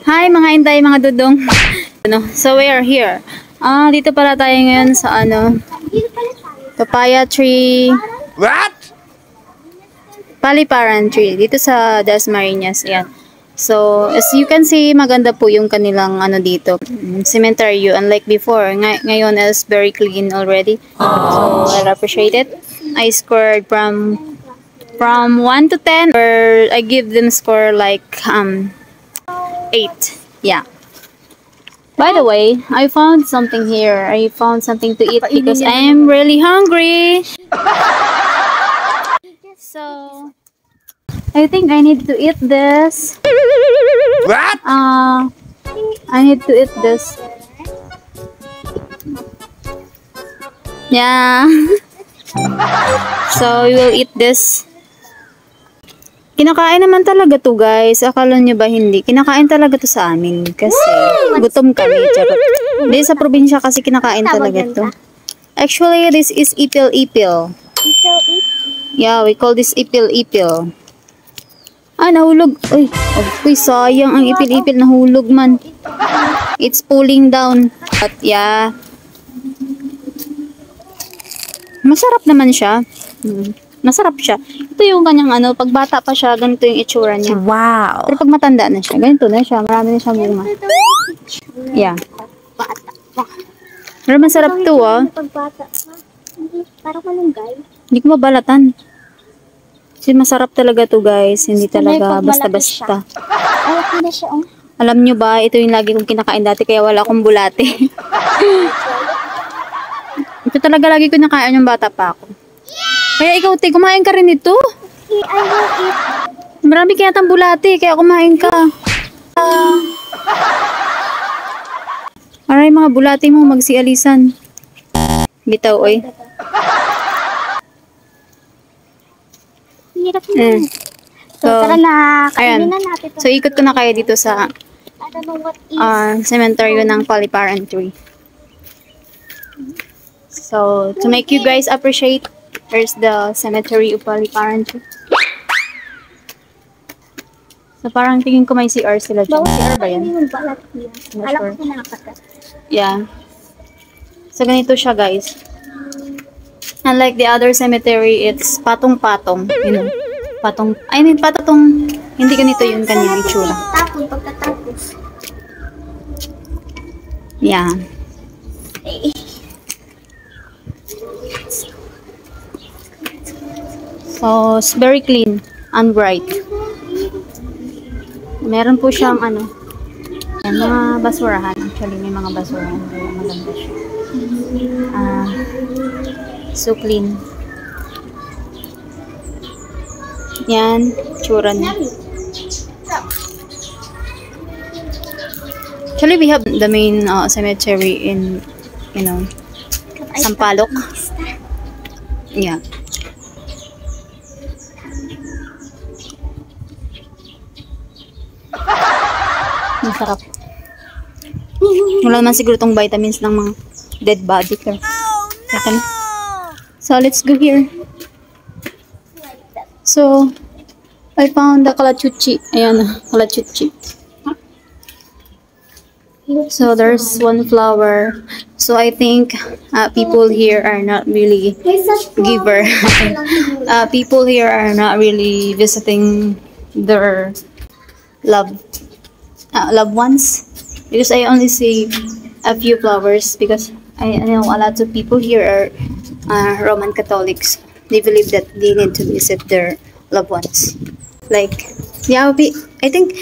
Hi mga inday, mga dudong. So we are here. Dito pala tayo ngayon sa papaya tree. What? Paliparan tree. Dito sa Dasmariñas. Yan. So, as you can see, maganda po yung kanilang dito. Cemetery. Unlike before. Ngayon is very clean already. So, I appreciate it. I scored from 1 to 10. Or I give them score like 8. Yeah. By the way, I found something here. I found something to eat because I am really hungry. So, I think I need to eat this. What? I need to eat this. Yeah. So, we will eat this. Kinakain naman talaga to, guys. Akala nyo ba hindi? Kinakain talaga to sa amin. Kasi gutom kami. Charot. Hindi, sa probinsya kasi kinakain talaga to. Actually, this is ipil-ipil. Yeah, we call this ipil-ipil. Nahulog. Uy, sayang ang ipil-ipil. Nahulog man. It's pulling down. But yeah. Masarap naman siya. Masarap siya. Ito yung kanyang pag bata pa siya, ganito yung itsura niya. Wow. Pero pag matanda na siya, ganito na siya. Marami na siya bunga. Yeah. Pero masarap to, Parang malunggay. Hindi ko mabalatan. Kasi masarap talaga to, guys. Hindi talaga basta-basta. Ay, na siya, Alam nyo ba, ito yung lagi kong kinakain dati, kaya wala akong bulate. Ito talaga lagi ko nakain yung bata pa ako. Kaya ikaw, te, kumain ka rin ito. Okay, I will eat. Marami kaya tang bulate, kaya kumain ka. Aray, mga bulate mo, magsialisan. Bitaw, oy. Hirap na. So, Tara na. ayan. Kainin na natin. So, ikot ko na kayo dito sa I don't know what is. cemetery ng Paliparan tree. So, to make you guys appreciate, here's the cemetery of Paliparan tree. So, parang tingin ko may CR sila dyan. CR ba yan? Yung balat niya. Not Alam sure. ko nakakagat. Yeah. So, ganito siya, guys. Unlike the other cemetery, it's patong-patong. You know? Patatong. Hindi ganito yung kanyang itsura. Tapon, pagkatapos. Yeah. So, it's very clean and bright. Meron po siyang yan, mga basurahan. Actually, may mga basurahan. Kaya maganda siya. So clean. Yan, tsura niya. Actually, we have the main cemetery in, Sampaloc. Yeah. Masarap. Wala naman siguro tong vitamins ng mga dead body. So, let's go here. So, I found the kalachuchi. Ayan, kalachuchi. So, there's one flower. So, I think people here are not really giver. People here are not really visiting their loved ones. Because I only see a few flowers because I know a lot of people here are Roman Catholics. They believe that they need to visit their loved ones. Like, yeah, I think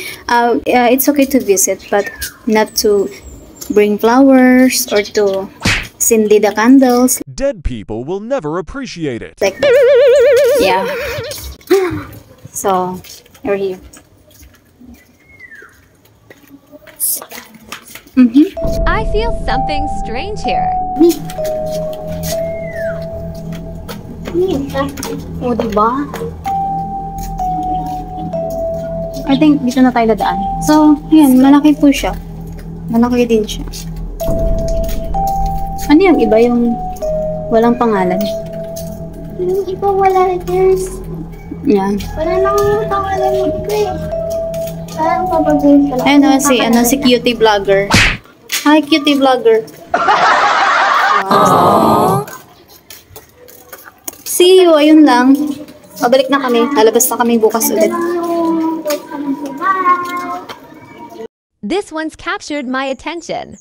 it's okay to visit, but not to bring flowers or to sindi the candles. Dead people will never appreciate it. Like, yeah. So, we're here. I feel something strange here. O, diba? I think dito na tayo dadaan. So, yan, malaki po siya. Malaki din siya. Ano yung iba? Yung walang pangalan? Yung iba wala rin. Yan. Wala nang pangalan mo ko eh. Parang papagayin pala. Ayun o, si cutie vlogger. Hi, cutie vlogger. See you, ayun lang. Pabalik na kami. Lalabas na kami bukas ulit. This one's captured my attention.